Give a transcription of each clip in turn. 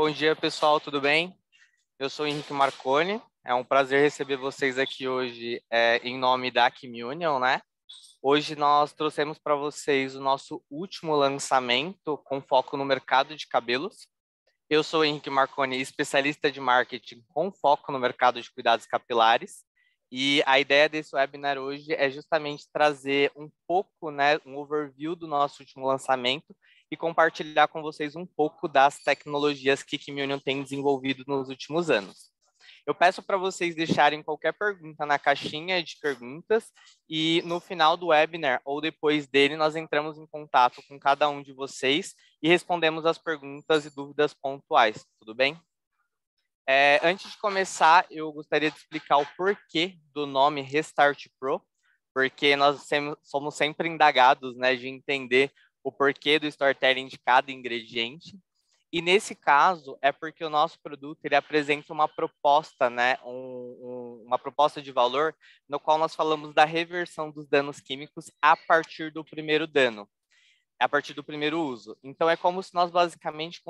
Bom dia, pessoal, tudo bem? Eu sou o Henrique Marconi, é um prazer receber vocês aqui hoje em nome da Quimiunion, né? Hoje nós trouxemos para vocês o nosso último lançamento com foco no mercado de cabelos. Eu sou o Henrique Marconi, especialista de marketing com foco no mercado de cuidados capilares. E a ideia desse webinar hoje é justamente trazer um pouco, né, um overview do nosso último lançamento e compartilhar com vocês um pouco das tecnologias que Quimiunion tem desenvolvido nos últimos anos. Eu peço para vocês deixarem qualquer pergunta na caixinha de perguntas e no final do webinar ou depois dele nós entramos em contato com cada um de vocês e respondemos as perguntas e dúvidas pontuais, tudo bem? Antes de começar, eu gostaria de explicar o porquê do nome Restart Pro, porque nós somos sempre indagados, né, de entender o porquê do storytelling de cada ingrediente. E nesse caso, é porque o nosso produto ele apresenta uma proposta, né, uma proposta de valor, no qual nós falamos da reversão dos danos químicos a partir do primeiro dano, a partir do primeiro uso. Então, é como se nós basicamente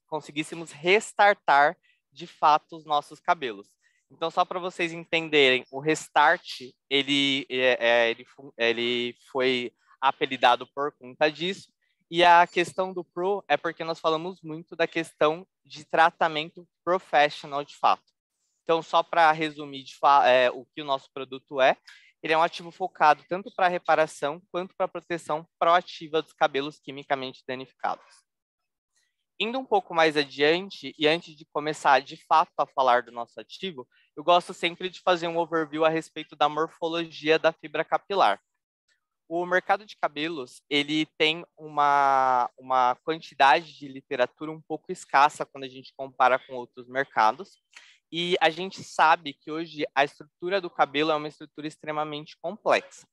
conseguíssemos restartar de fato os nossos cabelos. Então, só para vocês entenderem, o Restart, ele foi apelidado por conta disso, e a questão do Pro é porque nós falamos muito da questão de tratamento professional de fato. Então, só para resumir o que o nosso produto é, ele é um ativo focado tanto para reparação quanto para proteção proativa dos cabelos quimicamente danificados. Indo um pouco mais adiante, e antes de começar de fato a falar do nosso ativo, eu gosto sempre de fazer um overview a respeito da morfologia da fibra capilar. O mercado de cabelos, ele tem uma quantidade de literatura um pouco escassa quando a gente compara com outros mercados, e a gente sabe que hoje a estrutura do cabelo é uma estrutura extremamente complexa.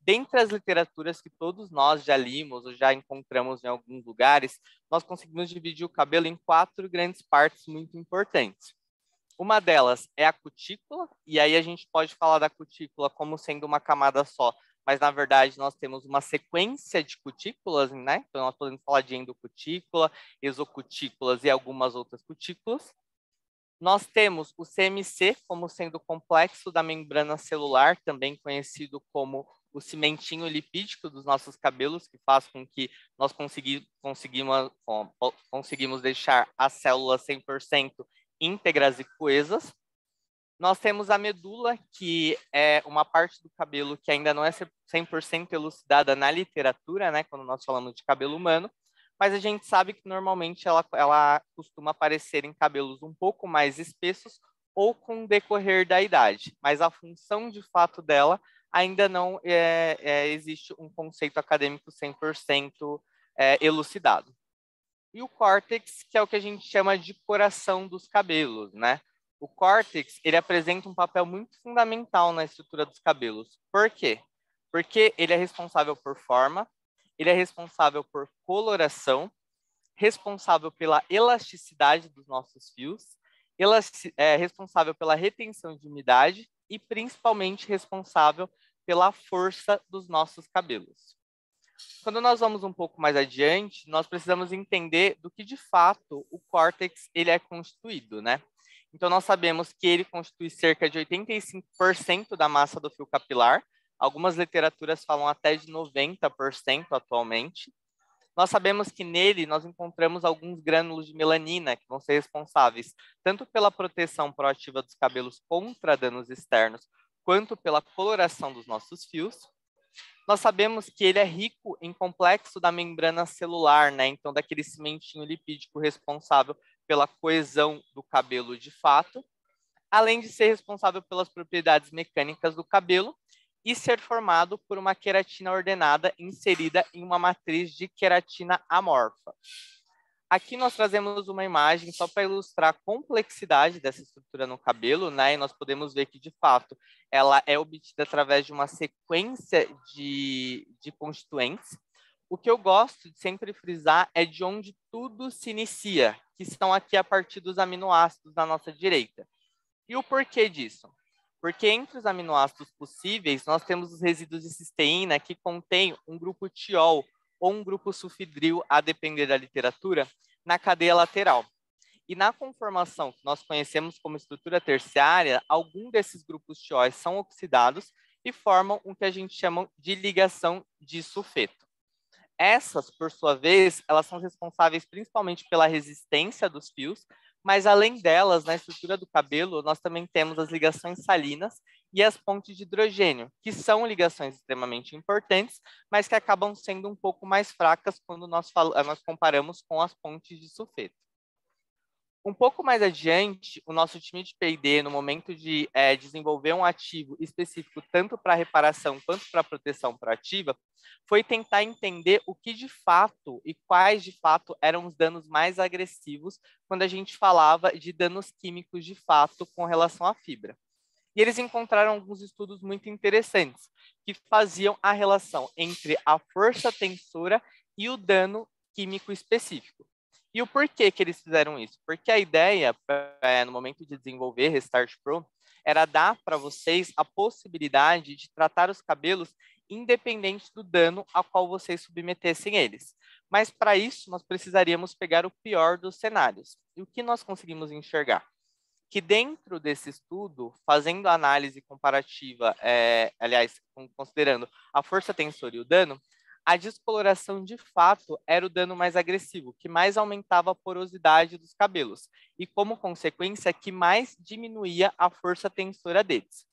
Dentre as literaturas que todos nós já limos ou já encontramos em alguns lugares, nós conseguimos dividir o cabelo em 4 grandes partes muito importantes. Uma delas é a cutícula, e aí a gente pode falar da cutícula como sendo uma camada só, mas na verdade nós temos uma sequência de cutículas, né? Então nós podemos falar de endocutícula, exocutículas e algumas outras cutículas. Nós temos o CMC como sendo o complexo da membrana celular, também conhecido como o cimentinho lipídico dos nossos cabelos, que faz com que nós conseguimos deixar as células 100% íntegras e coesas. Nós temos a medula, que é uma parte do cabelo que ainda não é 100% elucidada na literatura, né, quando nós falamos de cabelo humano, mas a gente sabe que normalmente ela costuma aparecer em cabelos um pouco mais espessos ou com o decorrer da idade, mas a função de fato dela ainda não existe um conceito acadêmico 100% elucidado. E o córtex, que é o que a gente chama de coração dos cabelos, né? O córtex, ele apresenta um papel muito fundamental na estrutura dos cabelos. Por quê? Porque ele é responsável por forma, ele é responsável por coloração, responsável pela elasticidade dos nossos fios, responsável pela retenção de umidade e principalmente responsável pela força dos nossos cabelos. Quando nós vamos um pouco mais adiante, nós precisamos entender do que de fato o córtex ele é constituído, né? Então nós sabemos que ele constitui cerca de 85% da massa do fio capilar. Algumas literaturas falam até de 90% atualmente. Nós sabemos que nele nós encontramos alguns grânulos de melanina que vão ser responsáveis tanto pela proteção proativa dos cabelos contra danos externos, quanto pela coloração dos nossos fios. Nós sabemos que ele é rico em complexo da membrana celular, né? Então, daquele cimentinho lipídico responsável pela coesão do cabelo de fato, além de ser responsável pelas propriedades mecânicas do cabelo e ser formado por uma queratina ordenada inserida em uma matriz de queratina amorfa. Aqui nós trazemos uma imagem só para ilustrar a complexidade dessa estrutura no cabelo, né? E nós podemos ver que, de fato, ela é obtida através de uma sequência de constituintes. O que eu gosto de sempre frisar é de onde tudo se inicia, que estão aqui a partir dos aminoácidos da nossa direita. E o porquê disso? Porque entre os aminoácidos possíveis, nós temos os resíduos de cisteína que contêm um grupo tiol ou um grupo sulfidril, a depender da literatura, na cadeia lateral. E na conformação que nós conhecemos como estrutura terciária, algum desses grupos TIOs são oxidados e formam o que a gente chama de ligação de sulfeto. Essas, por sua vez, elas são responsáveis principalmente pela resistência dos fios, mas além delas, na estrutura do cabelo, nós também temos as ligações salinas e as pontes de hidrogênio, que são ligações extremamente importantes, mas que acabam sendo um pouco mais fracas quando nós comparamos com as pontes de sulfeto. Um pouco mais adiante, o nosso time de P&D, no momento de desenvolver um ativo específico tanto para reparação quanto para proteção proativa, foi tentar entender o que de fato e quais de fato eram os danos mais agressivos quando a gente falava de danos químicos de fato com relação à fibra. E eles encontraram alguns estudos muito interessantes que faziam a relação entre a força tensora e o dano químico específico. E o porquê que eles fizeram isso? Porque a ideia, no momento de desenvolver Restart Pro, era dar para vocês a possibilidade de tratar os cabelos independente do dano ao qual vocês submetessem eles. Mas para isso, nós precisaríamos pegar o pior dos cenários. E o que nós conseguimos enxergar? Que dentro desse estudo, fazendo a análise comparativa, aliás, considerando a força tensora e o dano, a descoloração de fato era o dano mais agressivo, que mais aumentava a porosidade dos cabelos e, como consequência, que mais diminuía a força tensora deles.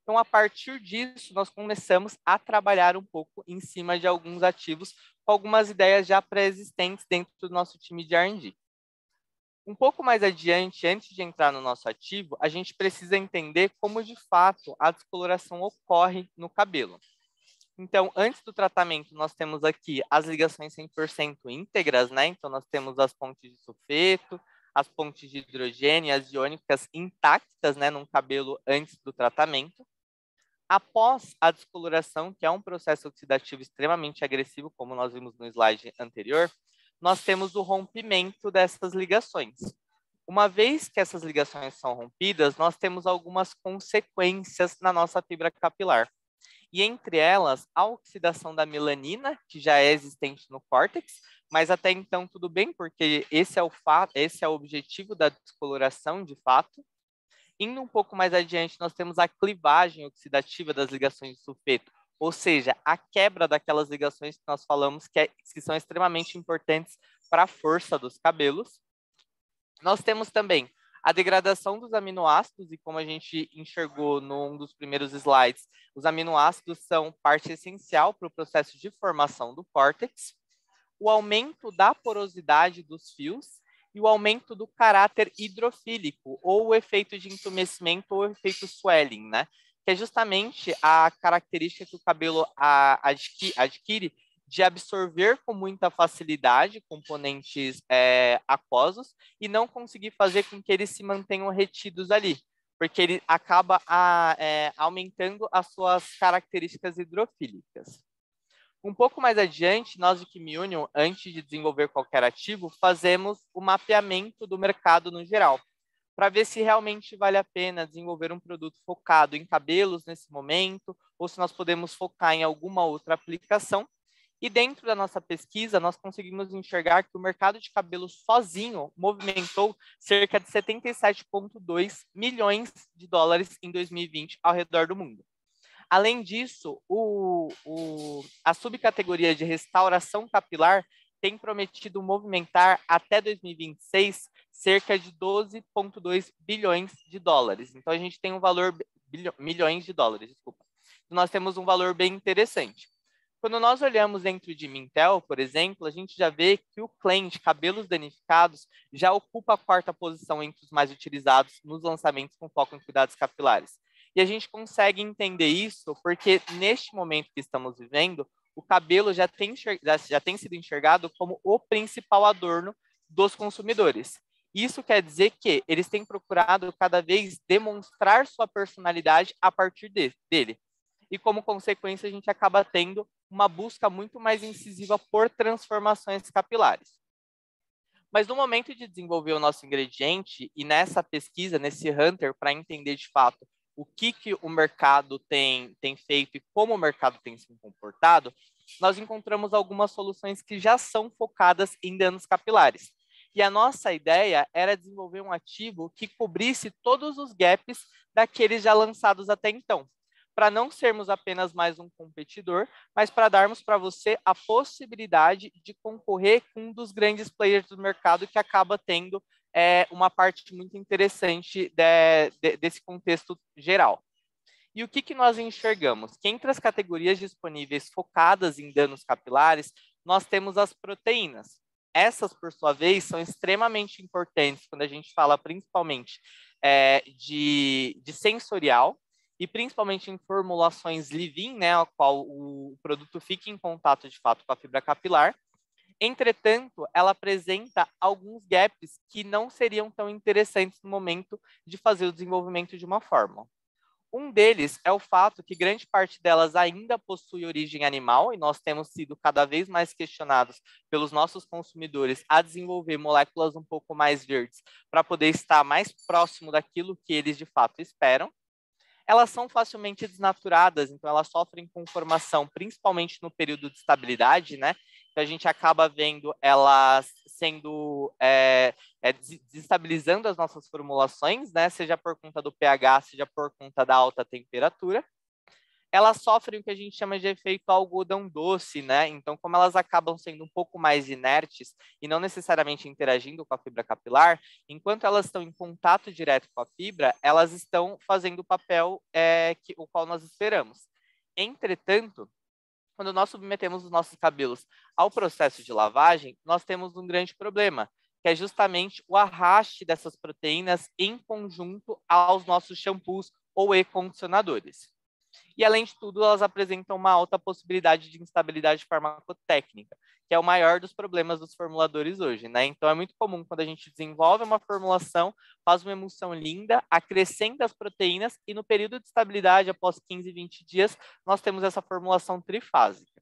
Então, a partir disso, nós começamos a trabalhar um pouco em cima de alguns ativos, com algumas ideias já pré-existentes dentro do nosso time de R&D. Um pouco mais adiante, antes de entrar no nosso ativo, a gente precisa entender como, de fato, a descoloração ocorre no cabelo. Então, antes do tratamento, nós temos aqui as ligações 100% íntegras, né? Então, nós temos as pontes de sulfeto, as pontes de hidrogênio e as iônicas intactas, né, num cabelo antes do tratamento. Após a descoloração, que é um processo oxidativo extremamente agressivo, como nós vimos no slide anterior, nós temos o rompimento dessas ligações. Uma vez que essas ligações são rompidas, nós temos algumas consequências na nossa fibra capilar. E entre elas, a oxidação da melanina, que já é existente no córtex, mas até então tudo bem, porque esse é o objetivo da descoloração, de fato. Indo um pouco mais adiante, nós temos a clivagem oxidativa das ligações de sulfeto, ou seja, a quebra daquelas ligações que nós falamos que são extremamente importantes para a força dos cabelos. Nós temos também a degradação dos aminoácidos, e como a gente enxergou num dos primeiros slides, os aminoácidos são parte essencial para o processo de formação do córtex, o aumento da porosidade dos fios e o aumento do caráter hidrofílico, ou o efeito de entumecimento ou efeito swelling, né? Que é justamente a característica que o cabelo adquire de absorver com muita facilidade componentes aquosos e não conseguir fazer com que eles se mantenham retidos ali, porque ele acaba aumentando as suas características hidrofílicas. Um pouco mais adiante, nós de Chimie Union, antes de desenvolver qualquer ativo, fazemos o mapeamento do mercado no geral, para ver se realmente vale a pena desenvolver um produto focado em cabelos nesse momento, ou se nós podemos focar em alguma outra aplicação. E dentro da nossa pesquisa, nós conseguimos enxergar que o mercado de cabelo sozinho movimentou cerca de 77,2 milhões de dólares em 2020 ao redor do mundo. Além disso, a subcategoria de restauração capilar tem prometido movimentar até 2026 cerca de 12,2 bilhões de dólares. Então, a gente tem um valor, milhões de dólares, desculpa. Nós temos um valor bem interessante. Quando nós olhamos dentro de Mintel, por exemplo, a gente já vê que o claim de cabelos danificados já ocupa a 4ª posição entre os mais utilizados nos lançamentos com foco em cuidados capilares. E a gente consegue entender isso porque, neste momento que estamos vivendo, o cabelo já tem sido enxergado como o principal adorno dos consumidores. Isso quer dizer que eles têm procurado cada vez demonstrar sua personalidade a partir dele. E, como consequência, a gente acaba tendo uma busca muito mais incisiva por transformações capilares. Mas no momento de desenvolver o nosso ingrediente e nessa pesquisa, nesse Hunter, para entender de fato o que o mercado tem feito e como o mercado tem se comportado, nós encontramos algumas soluções que já são focadas em danos capilares. E a nossa ideia era desenvolver um ativo que cobrisse todos os gaps daqueles já lançados até então, para não sermos apenas mais um competidor, mas para darmos para você a possibilidade de concorrer com um dos grandes players do mercado que acaba tendo uma parte muito interessante desse contexto geral. E o que nós enxergamos? Que entre as categorias disponíveis focadas em danos capilares, nós temos as proteínas. Essas, por sua vez, são extremamente importantes quando a gente fala principalmente de sensorial e principalmente em formulações leave-in, né, a qual o produto fica em contato de fato com a fibra capilar. Entretanto, ela apresenta alguns gaps que não seriam tão interessantes no momento de fazer o desenvolvimento de uma fórmula. Um deles é o fato que grande parte delas ainda possui origem animal e nós temos sido cada vez mais questionados pelos nossos consumidores a desenvolver moléculas um pouco mais verdes para poder estar mais próximo daquilo que eles de fato esperam. Elas são facilmente desnaturadas, então elas sofrem com formação, principalmente no período de estabilidade, né? Então a gente acaba vendo elas sendo desestabilizando as nossas formulações, né? Seja por conta do pH, seja por conta da alta temperatura. Elas sofrem o que a gente chama de efeito algodão doce, né? Então, como elas acabam sendo um pouco mais inertes e não necessariamente interagindo com a fibra capilar, enquanto elas estão em contato direto com a fibra, elas estão fazendo o papel o qual nós esperamos. Entretanto, quando nós submetemos os nossos cabelos ao processo de lavagem, nós temos um grande problema, que é justamente o arraste dessas proteínas em conjunto aos nossos shampoos ou e-condicionadores. E, além de tudo, elas apresentam uma alta possibilidade de instabilidade farmacotécnica, que é o maior dos problemas dos formuladores hoje, né? Então, é muito comum quando a gente desenvolve uma formulação, faz uma emulsão linda, acrescenta as proteínas e, no período de estabilidade, após 15, 20 dias, nós temos essa formulação trifásica.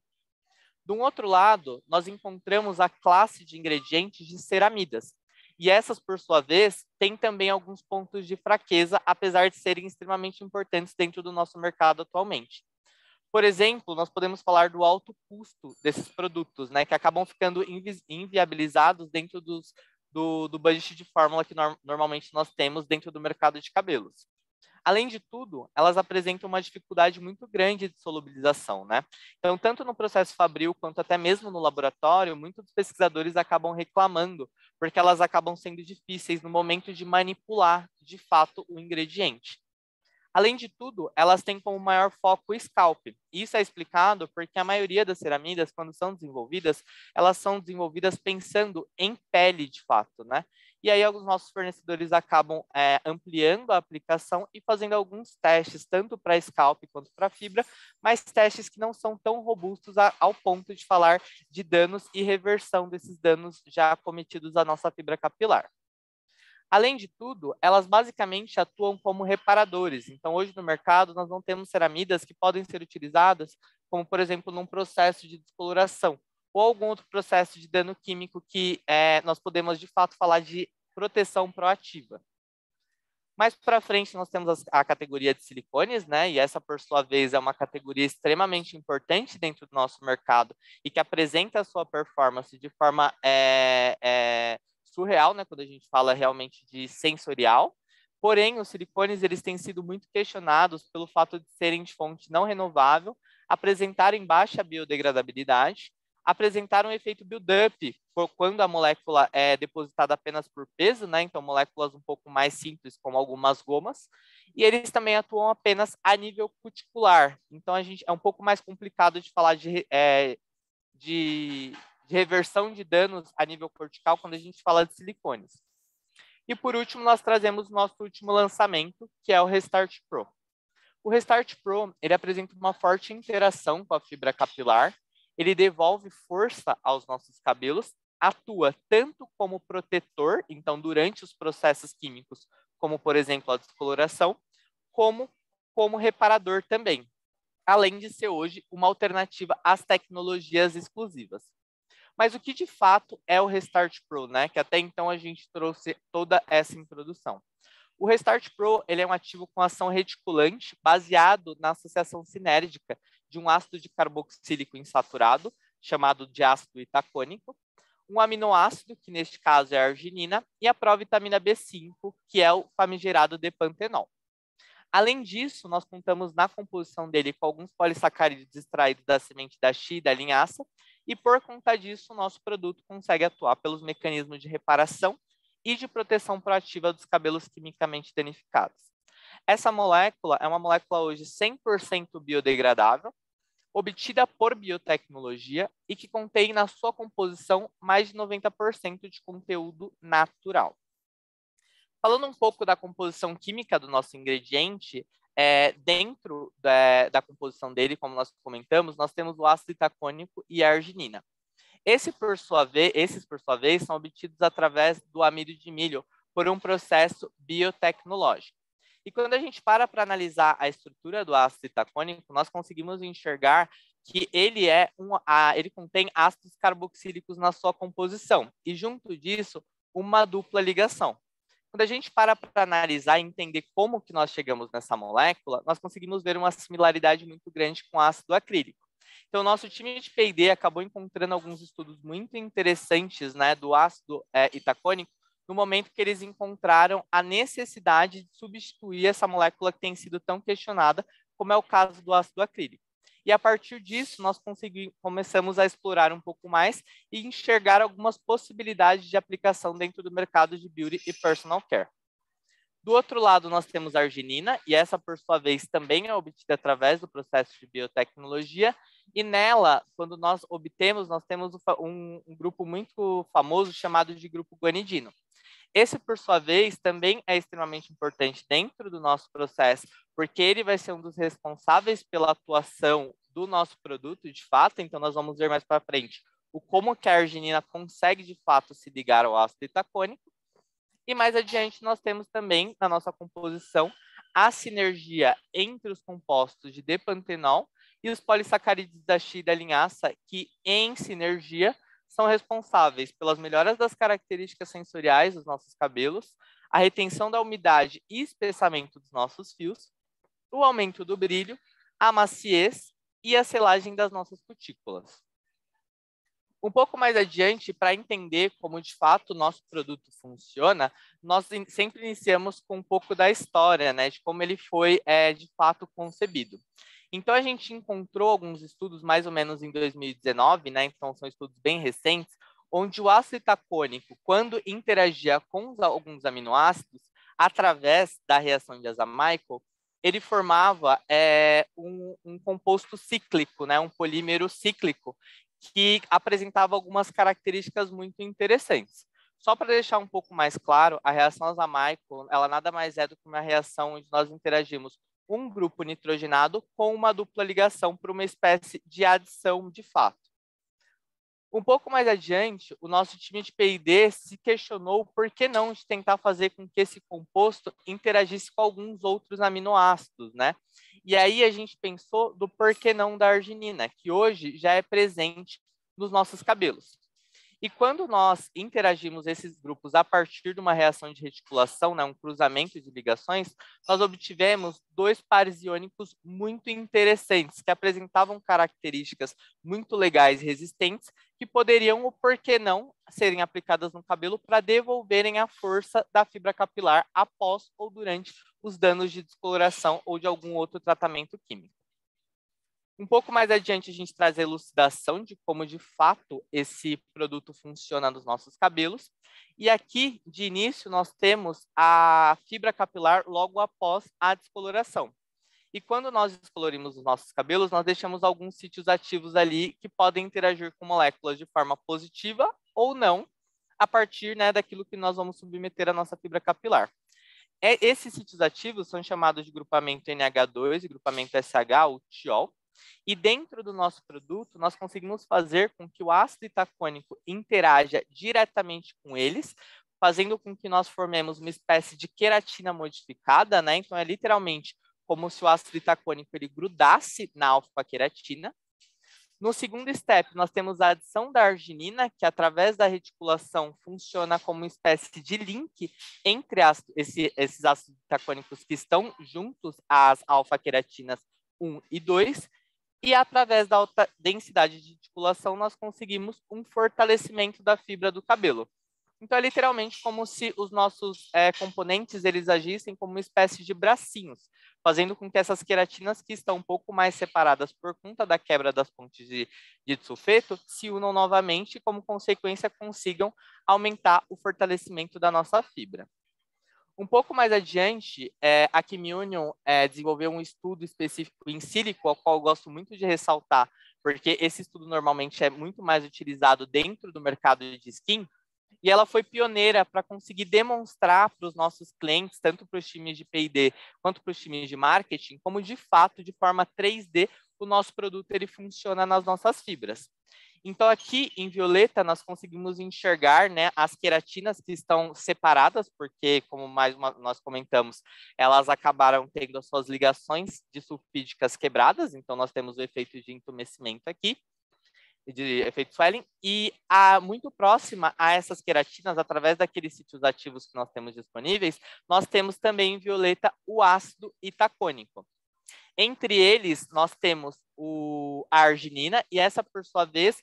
De um outro lado, nós encontramos a classe de ingredientes de ceramidas. E essas, por sua vez, têm também alguns pontos de fraqueza, apesar de serem extremamente importantes dentro do nosso mercado atualmente. Por exemplo, nós podemos falar do alto custo desses produtos, né, que acabam ficando inviabilizados dentro do budget de fórmula que normalmente nós temos dentro do mercado de cabelos. Além de tudo, elas apresentam uma dificuldade muito grande de solubilização, né? Então, tanto no processo fabril quanto até mesmo no laboratório, muitos pesquisadores acabam reclamando, porque elas acabam sendo difíceis no momento de manipular, de fato, o ingrediente. Além de tudo, elas têm como maior foco o scalp. Isso é explicado porque a maioria das ceramidas, quando são desenvolvidas, elas são desenvolvidas pensando em pele, de fato, né? E aí, os nossos fornecedores acabam ampliando a aplicação e fazendo alguns testes, tanto para scalp quanto para fibra, mas testes que não são tão robustos ao ponto de falar de danos e reversão desses danos já cometidos à nossa fibra capilar. Além de tudo, elas basicamente atuam como reparadores. Então, hoje no mercado, nós não temos ceramidas que podem ser utilizadas, como, por exemplo, num processo de descoloração, ou algum outro processo de dano químico que nós podemos, de fato, falar de proteção proativa. Mais para frente, nós temos a categoria de silicones, né? E essa, por sua vez, é uma categoria extremamente importante dentro do nosso mercado e que apresenta a sua performance de forma surreal, né? Quando a gente fala realmente de sensorial. Porém, os silicones eles têm sido muito questionados pelo fato de serem de fonte não renovável, apresentarem baixa biodegradabilidade, apresentar um efeito build-up quando a molécula é depositada apenas por peso, né? Então, moléculas um pouco mais simples, como algumas gomas, e eles também atuam apenas a nível cuticular. Então, é um pouco mais complicado de falar de reversão de danos a nível cortical quando a gente fala de silicones. E, por último, nós trazemos o nosso último lançamento, que é o Restart Pro. O Restart Pro, ele apresenta uma forte interação com a fibra capilar, ele devolve força aos nossos cabelos, atua tanto como protetor, então durante os processos químicos, como por exemplo a descoloração, como reparador também, além de ser hoje uma alternativa às tecnologias exclusivas. Mas o que de fato é o Restart Pro, né? Que até então a gente trouxe toda essa introdução. O Restart Pro ele é um ativo com ação reticulante baseado na associação sinérgica de um ácido de carboxílico insaturado, chamado de ácido itacônico. um aminoácido, que neste caso é a arginina, e a provitamina B5, que é o famigerado depantenol. Além disso, nós contamos na composição dele com alguns polissacarídeos extraídos da semente da chia e da linhaça, e por conta disso, o nosso produto consegue atuar pelos mecanismos de reparação e de proteção proativa dos cabelos quimicamente danificados. Essa molécula é uma molécula hoje 100% biodegradável, obtida por biotecnologia e que contém na sua composição mais de 90% de conteúdo natural. Falando um pouco da composição química do nosso ingrediente, dentro da composição dele, como nós comentamos, nós temos o ácido itacônico e a arginina. Esses, por sua vez, são obtidos através do amido de milho por um processo biotecnológico. E quando a gente para analisar a estrutura do ácido itacônico, nós conseguimos enxergar que ele contém ácidos carboxílicos na sua composição, e junto disso, uma dupla ligação. Quando a gente para analisar e entender como que nós chegamos nessa molécula, nós conseguimos ver uma similaridade muito grande com o ácido acrílico. Então, o nosso time de P&D acabou encontrando alguns estudos muito interessantes, né, do ácido itacônico, no momento que eles encontraram a necessidade de substituir essa molécula que tem sido tão questionada, como é o caso do ácido acrílico. E a partir disso, nós começamos a explorar um pouco mais e enxergar algumas possibilidades de aplicação dentro do mercado de beauty e personal care. Do outro lado, nós temos a arginina, e essa, por sua vez, também é obtida através do processo de biotecnologia, e nela, quando nós temos um grupo muito famoso chamado de grupo guanidino. Esse, por sua vez, também é extremamente importante dentro do nosso processo, porque ele vai ser um dos responsáveis pela atuação do nosso produto, de fato. Então, nós vamos ver mais para frente como que a arginina consegue, de fato, se ligar ao ácido itacônico. E mais adiante, nós temos também, na nossa composição, a sinergia entre os compostos de depantenol e os polissacarídeos da chia e da linhaça, que, em sinergia, são responsáveis pelas melhoras das características sensoriais dos nossos cabelos, a retenção da umidade e espessamento dos nossos fios, o aumento do brilho, a maciez e a selagem das nossas cutículas. Um pouco mais adiante, para entender como de fato o nosso produto funciona, nós sempre iniciamos com um pouco da história, né, de como ele foi de fato concebido. Então, a gente encontrou alguns estudos mais ou menos em 2019, né, então são estudos bem recentes, onde o ácido itacônico, quando interagia com alguns aminoácidos, através da reação de Haza-Michael, ele formava um composto cíclico, né, um polímero cíclico, que apresentava algumas características muito interessantes. Só para deixar um pouco mais claro, a reação Haza-Michael, ela nada mais é do que uma reação onde nós interagimos um grupo nitrogenado com uma dupla ligação para uma espécie de adição de fato. Um pouco mais adiante, o nosso time de P&D se questionou por que não de tentar fazer com que esse composto interagisse com alguns outros aminoácidos, né? E aí a gente pensou do porquê não da arginina, que hoje já é presente nos nossos cabelos. E quando nós interagimos esses grupos a partir de uma reação de reticulação, né, um cruzamento de ligações, nós obtivemos dois pares iônicos muito interessantes, que apresentavam características muito legais e resistentes, que poderiam, ou por que não, serem aplicadas no cabelo para devolverem a força da fibra capilar após ou durante os danos de descoloração ou de algum outro tratamento químico. Um pouco mais adiante, a gente traz a elucidação de como, de fato, esse produto funciona nos nossos cabelos. E aqui, de início, nós temos a fibra capilar logo após a descoloração. E quando nós descolorimos os nossos cabelos, nós deixamos alguns sítios ativos ali que podem interagir com moléculas de forma positiva ou não, a partir, né, daquilo que nós vamos submeter à nossa fibra capilar. Esses sítios ativos são chamados de grupamento NH2 e grupamento SH, ou TIOL. E dentro do nosso produto, nós conseguimos fazer com que o ácido itacônico interaja diretamente com eles, fazendo com que nós formemos uma espécie de queratina modificada, né? Então, é literalmente como se o ácido itacônico ele grudasse na alfa-queratina. No segundo step, nós temos a adição da arginina, que através da reticulação funciona como uma espécie de link entre esses ácidos itacônicos que estão juntos às alfa-queratinas 1 e 2, E através da alta densidade de articulação, nós conseguimos um fortalecimento da fibra do cabelo. Então, é literalmente como se os nossos componentes eles agissem como uma espécie de bracinhos, fazendo com que essas queratinas que estão um pouco mais separadas por conta da quebra das pontes de sulfeto se unam novamente e, como consequência, consigam aumentar o fortalecimento da nossa fibra. Um pouco mais adiante, a Kim Union desenvolveu um estudo específico em sílico, ao qual eu gosto muito de ressaltar, porque esse estudo normalmente é muito mais utilizado dentro do mercado de skin, e ela foi pioneira para conseguir demonstrar para os nossos clientes, tanto para os times de P&D quanto para os times de marketing, como de fato, de forma 3D, o nosso produto ele funciona nas nossas fibras. Então, aqui em violeta, nós conseguimos enxergar, né, as queratinas que estão separadas, porque, como nós comentamos, elas acabaram tendo as suas ligações de sulfídicas quebradas, então nós temos o efeito de entumecimento aqui, de efeito swelling, e muito próxima a essas queratinas, através daqueles sítios ativos que nós temos disponíveis, nós temos também em violeta o ácido itacônico. Entre eles, nós temos a arginina, e essa, por sua vez,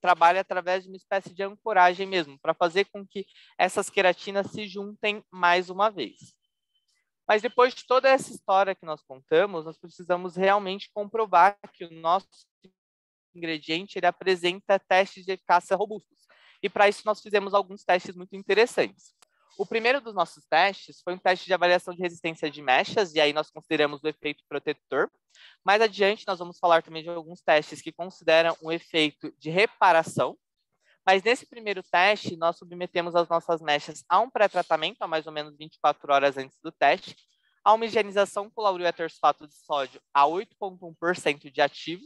trabalha através de uma espécie de ancoragem mesmo, para fazer com que essas queratinas se juntem mais uma vez. Mas depois de toda essa história que nós contamos, nós precisamos realmente comprovar que o nosso ingrediente ele apresenta testes de eficácia robustos. E para isso nós fizemos alguns testes muito interessantes. O primeiro dos nossos testes foi um teste de avaliação de resistência de mechas, e aí nós consideramos o efeito protetor. Mais adiante, nós vamos falar também de alguns testes que consideram um efeito de reparação. Mas nesse primeiro teste, nós submetemos as nossas mechas a um pré-tratamento, a mais ou menos 24 horas antes do teste, a uma higienização com lauryl etersfato de sódio a 8,1% de ativo,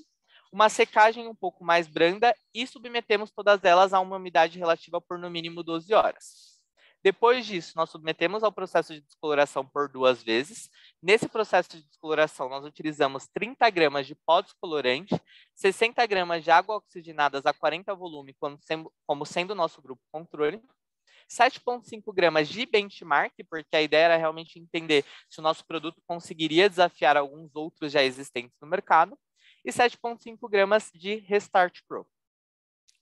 uma secagem um pouco mais branda e submetemos todas elas a uma umidade relativa por no mínimo 12 horas. Depois disso, nós submetemos ao processo de descoloração por 2 vezes. Nesse processo de descoloração, nós utilizamos 30 gramas de pó descolorante, 60 gramas de água oxigenadas a 40 volume, como sendo o nosso grupo controle, 7,5 gramas de benchmark, porque a ideia era realmente entender se o nosso produto conseguiria desafiar alguns outros já existentes no mercado, e 7,5 gramas de Restart Pro.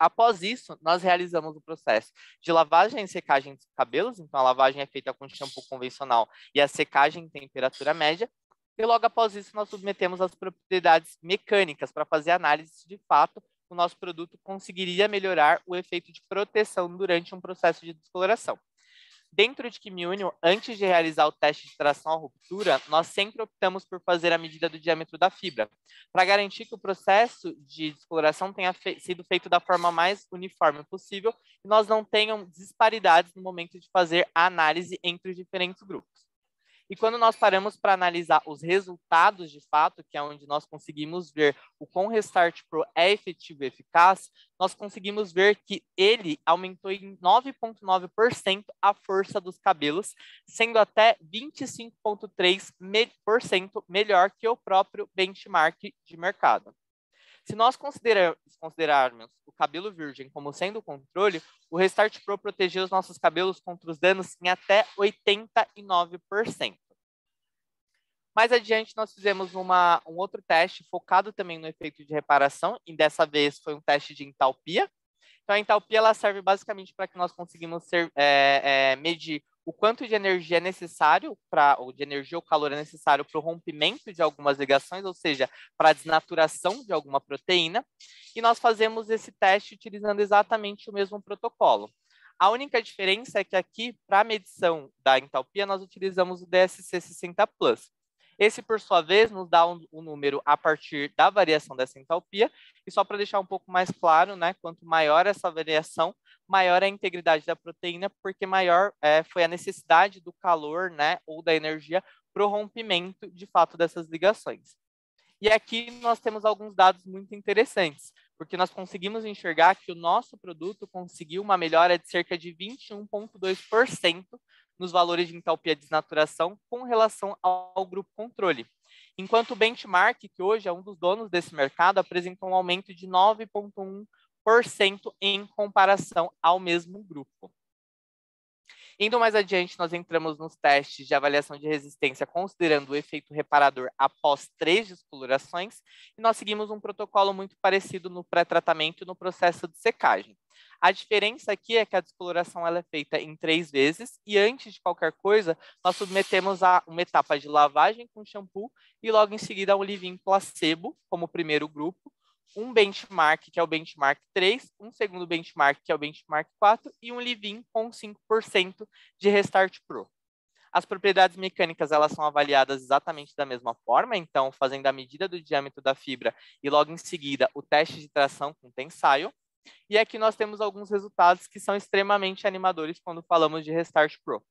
Após isso, nós realizamos o processo de lavagem e secagem dos cabelos. Então, a lavagem é feita com shampoo convencional e a secagem em temperatura média. E logo após isso, nós submetemos as propriedades mecânicas para fazer análise se, de fato, o nosso produto conseguiria melhorar o efeito de proteção durante um processo de descoloração. Dentro de Kim Union, antes de realizar o teste de tração à ruptura, nós sempre optamos por fazer a medida do diâmetro da fibra, para garantir que o processo de descoloração tenha sido feito da forma mais uniforme possível e nós não tenhamos disparidades no momento de fazer a análise entre os diferentes grupos. E quando nós paramos para analisar os resultados de fato, que é onde nós conseguimos ver o quão Restart Pro é efetivo e eficaz, nós conseguimos ver que ele aumentou em 9,9% a força dos cabelos, sendo até 25,3% melhor que o próprio benchmark de mercado. Se nós considerarmos o cabelo virgem como sendo o controle, o Restart Pro protegeu os nossos cabelos contra os danos em até 89%. Mais adiante, nós fizemos um outro teste focado também no efeito de reparação, e dessa vez foi um teste de entalpia. Então, a entalpia ela serve basicamente para que nós conseguimos medir o quanto de energia é necessário, ou de energia ou calor é necessário para o rompimento de algumas ligações, ou seja, para a desnaturação de alguma proteína. E nós fazemos esse teste utilizando exatamente o mesmo protocolo. A única diferença é que aqui, para a medição da entalpia, nós utilizamos o DSC 60 Plus. Esse, por sua vez, nos dá um número a partir da variação dessa entalpia. E só para deixar um pouco mais claro, né, quanto maior essa variação, maior é a integridade da proteína, porque maior foi a necessidade do calor, né, ou da energia para o rompimento, de fato, dessas ligações. E aqui nós temos alguns dados muito interessantes, porque nós conseguimos enxergar que o nosso produto conseguiu uma melhora de cerca de 21,2% nos valores de entalpia de desnaturação com relação ao grupo controle. Enquanto o benchmark, que hoje é um dos donos desse mercado, apresentou um aumento de 9,1% em comparação ao mesmo grupo. Indo mais adiante, nós entramos nos testes de avaliação de resistência, considerando o efeito reparador após 3 descolorações, e nós seguimos um protocolo muito parecido no pré-tratamento e no processo de secagem. A diferença aqui é que a descoloração ela é feita em 3 vezes, e antes de qualquer coisa, nós submetemos a uma etapa de lavagem com shampoo, e logo em seguida um leave-in placebo, como primeiro grupo, um benchmark, que é o benchmark 3, um segundo benchmark, que é o benchmark 4, e um leave-in com 5% de Restart Pro. As propriedades mecânicas elas são avaliadas exatamente da mesma forma, então fazendo a medida do diâmetro da fibra e logo em seguida o teste de tração com tensile. E aqui nós temos alguns resultados que são extremamente animadores quando falamos de Restart Pro.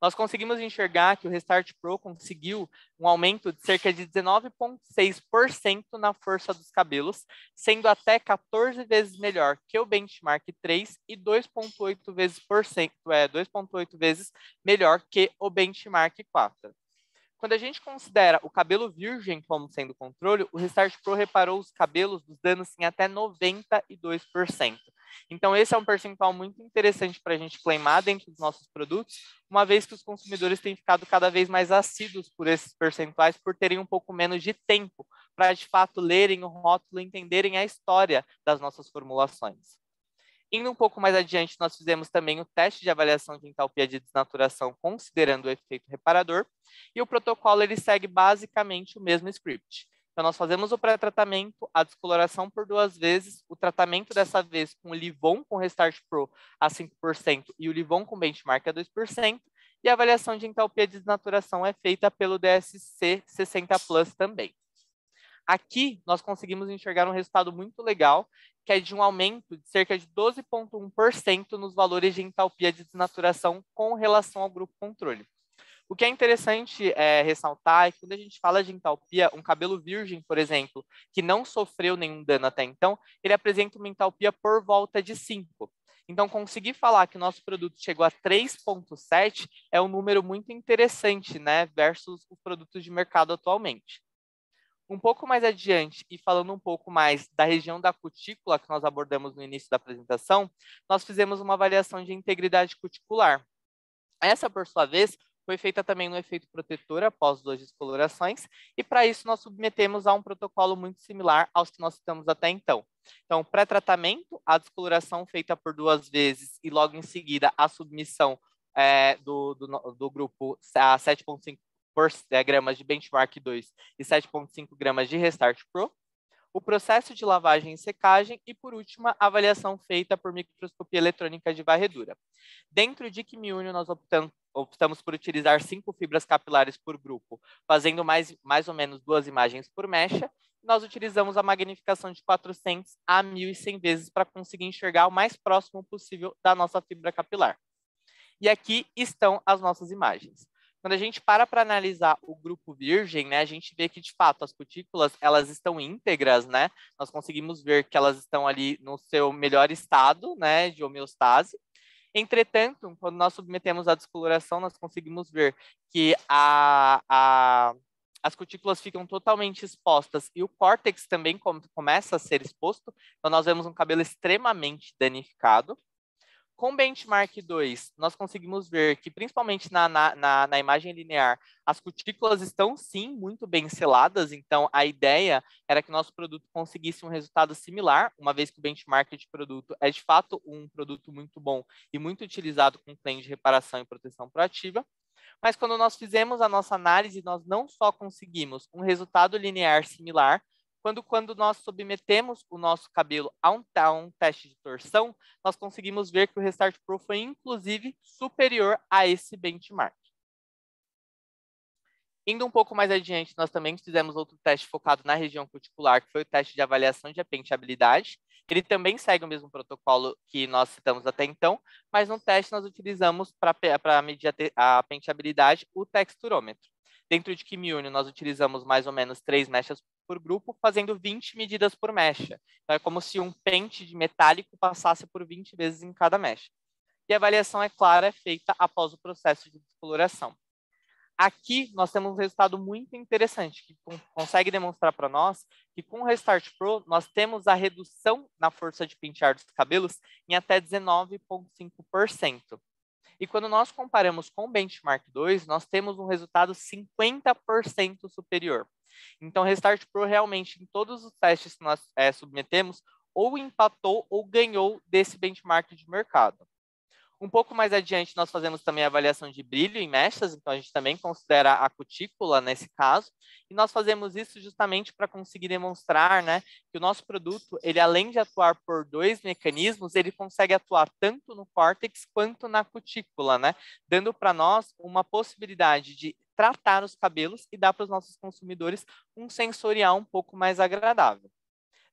Nós conseguimos enxergar que o Restart Pro conseguiu um aumento de cerca de 19,6% na força dos cabelos, sendo até 14 vezes melhor que o Benchmark 3 e 2,8 vezes melhor que o Benchmark 4. Quando a gente considera o cabelo virgem como sendo controle, o Restart Pro reparou os cabelos dos danos em até 92%. Então, esse é um percentual muito interessante para a gente claimar dentro dos nossos produtos, uma vez que os consumidores têm ficado cada vez mais assíduos por esses percentuais, por terem um pouco menos de tempo para, de fato, lerem o rótulo e entenderem a história das nossas formulações. Indo um pouco mais adiante, nós fizemos também o teste de avaliação de entalpia de desnaturação, considerando o efeito reparador, e o protocolo ele segue basicamente o mesmo script. Então, nós fazemos o pré-tratamento, a descoloração por 2 vezes, o tratamento dessa vez com o Livon com Restart Pro a 5% e o Livon com Benchmark a 2%, e a avaliação de entalpia de desnaturação é feita pelo DSC 60 Plus também. Aqui, nós conseguimos enxergar um resultado muito legal, que é de um aumento de cerca de 12,1% nos valores de entalpia de desnaturação com relação ao grupo controle. O que é interessante ressaltar é que quando a gente fala de entalpia, um cabelo virgem, por exemplo, que não sofreu nenhum dano até então, ele apresenta uma entalpia por volta de 5. Então, conseguir falar que o nosso produto chegou a 3,7 é um número muito interessante, né, versus os produtos de mercado atualmente. Um pouco mais adiante, e falando um pouco mais da região da cutícula que nós abordamos no início da apresentação, nós fizemos uma avaliação de integridade cuticular. Essa, por sua vez, foi feita também no efeito protetor após 2 descolorações, e para isso nós submetemos a um protocolo muito similar aos que nós citamos até então. Então, pré-tratamento, a descoloração feita por 2 vezes e logo em seguida a submissão do grupo a 7,5 gramas de Benchmark 2 e 7,5 gramas de Restart Pro. O processo de lavagem e secagem e, por último, a avaliação feita por microscopia eletrônica de varredura. Dentro de Quimiúnio, nós optamos por utilizar 5 fibras capilares por grupo, fazendo mais ou menos 2 imagens por mecha. Nós utilizamos a magnificação de 400 a 1.100 vezes para conseguir enxergar o mais próximo possível da nossa fibra capilar. E aqui estão as nossas imagens. Quando a gente para analisar o grupo virgem, né, a gente vê que, de fato, as cutículas elas estão íntegras, né? Nós conseguimos ver que elas estão ali no seu melhor estado, né, de homeostase. Entretanto, quando nós submetemos a descoloração, nós conseguimos ver que as cutículas ficam totalmente expostas e o córtex também começa a ser exposto. Então, nós vemos um cabelo extremamente danificado. Com Benchmark 2, nós conseguimos ver que, principalmente na imagem linear, as cutículas estão, sim, muito bem seladas. Então, a ideia era que nosso produto conseguisse um resultado similar, uma vez que o benchmark de produto é, de fato, um produto muito bom e muito utilizado com claim de reparação e proteção proativa. Mas, quando nós fizemos a nossa análise, nós não só conseguimos um resultado linear similar, quando nós submetemos o nosso cabelo a um teste de torção, nós conseguimos ver que o Restart Pro foi, inclusive, superior a esse benchmark. Indo um pouco mais adiante, nós também fizemos outro teste focado na região cuticular, que foi o teste de avaliação de penteabilidade. Ele também segue o mesmo protocolo que nós citamos até então, mas no teste nós utilizamos, para medir a penteabilidade, o texturômetro. Dentro de Quimiúnio, nós utilizamos mais ou menos 3 mechas por grupo, fazendo 20 medidas por mecha. Então, é como se um pente de metálico passasse por 20 vezes em cada mecha. E a avaliação, é claro, é feita após o processo de descoloração. Aqui, nós temos um resultado muito interessante, que consegue demonstrar para nós que com o Restart Pro, nós temos a redução na força de pentear dos cabelos em até 19,5%. E quando nós comparamos com o Benchmark 2, nós temos um resultado 50% superior. Então, Restart Pro realmente, em todos os testes que nós submetemos, ou empatou ou ganhou desse benchmark de mercado. Um pouco mais adiante, nós fazemos também a avaliação de brilho em mechas, então a gente também considera a cutícula nesse caso, e nós fazemos isso justamente para conseguir demonstrar, né, que o nosso produto, ele além de atuar por dois mecanismos, ele consegue atuar tanto no córtex quanto na cutícula, né, dando para nós uma possibilidade de tratar os cabelos e dar para os nossos consumidores um sensorial um pouco mais agradável.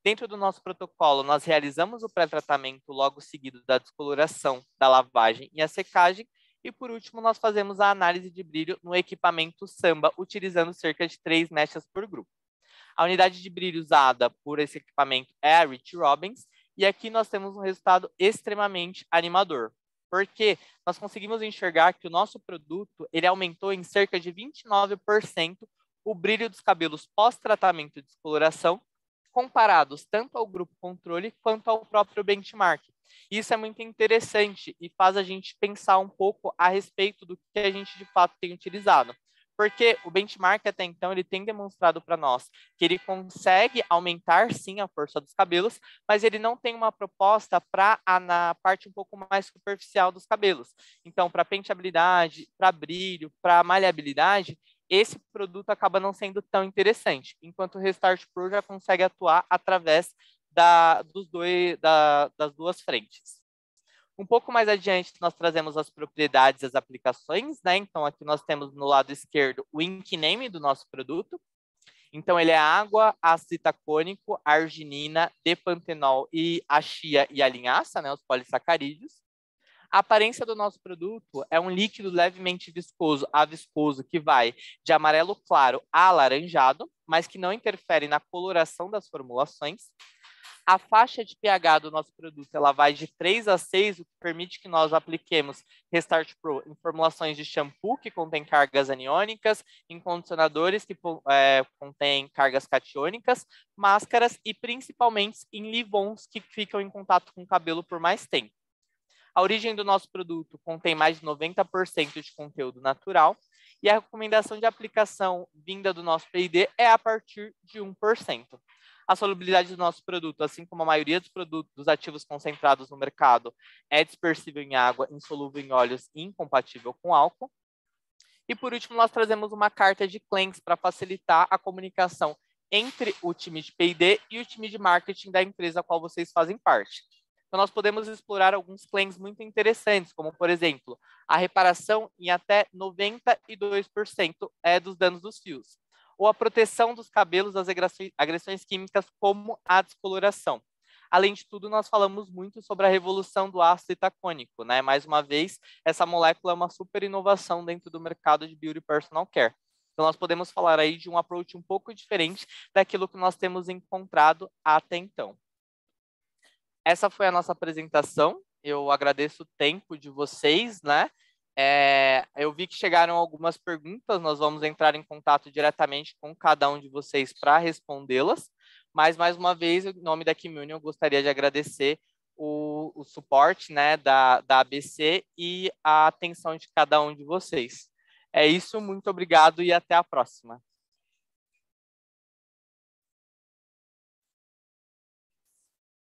Dentro do nosso protocolo, nós realizamos o pré-tratamento logo seguido da descoloração, da lavagem e a secagem. E, por último, nós fazemos a análise de brilho no equipamento Samba, utilizando cerca de 3 mechas por grupo. A unidade de brilho usada por esse equipamento é a Rich Robbins, e aqui nós temos um resultado extremamente animador, porque nós conseguimos enxergar que o nosso produto ele aumentou em cerca de 29% o brilho dos cabelos pós-tratamento de descoloração, comparados tanto ao grupo controle quanto ao próprio benchmark. Isso é muito interessante e faz a gente pensar um pouco a respeito do que a gente de fato tem utilizado. Porque o benchmark até então ele tem demonstrado para nós que ele consegue aumentar sim a força dos cabelos, mas ele não tem uma proposta para na parte um pouco mais superficial dos cabelos. Então, para penteabilidade, para brilho, para maleabilidade, esse produto acaba não sendo tão interessante, enquanto o Restart Pro já consegue atuar através das duas frentes. Um pouco mais adiante, nós trazemos as propriedades das aplicações, né? Então, aqui nós temos no lado esquerdo o ink name do nosso produto. Então, ele é água, ácido itacônico, arginina, depantenol e a chia e a linhaça, né? Os polissacarídeos. A aparência do nosso produto é um líquido levemente viscoso a viscoso que vai de amarelo claro a alaranjado, mas que não interfere na coloração das formulações. A faixa de pH do nosso produto ela vai de 3 a 6, o que permite que nós apliquemos Restart Pro em formulações de shampoo que contém cargas aniônicas, em condicionadores que contêm cargas catiônicas, máscaras e principalmente em leave-ons que ficam em contato com o cabelo por mais tempo. A origem do nosso produto contém mais de 90% de conteúdo natural e a recomendação de aplicação vinda do nosso P&D é a partir de 1%. A solubilidade do nosso produto, assim como a maioria dos produtos dos ativos concentrados no mercado, é dispersível em água, insolúvel em óleos e incompatível com álcool. E, por último, nós trazemos uma carta de claims para facilitar a comunicação entre o time de P&D e o time de marketing da empresa a qual vocês fazem parte. Então, nós podemos explorar alguns claims muito interessantes, como, por exemplo, a reparação em até 92% dos danos dos fios, ou a proteção dos cabelos das agressões químicas, como a descoloração. Além de tudo, nós falamos muito sobre a revolução do ácido itacônico, né? Mais uma vez, essa molécula é uma super inovação dentro do mercado de beauty personal care. Então, nós podemos falar aí de um approach um pouco diferente daquilo que nós temos encontrado até então. Essa foi a nossa apresentação. Eu agradeço o tempo de vocês, né? Eu vi que chegaram algumas perguntas, nós vamos entrar em contato diretamente com cada um de vocês para respondê-las. Mas, mais uma vez, em nome da Kimune, eu gostaria de agradecer o suporte, né, da ABC e a atenção de cada um de vocês. É isso, muito obrigado e até a próxima.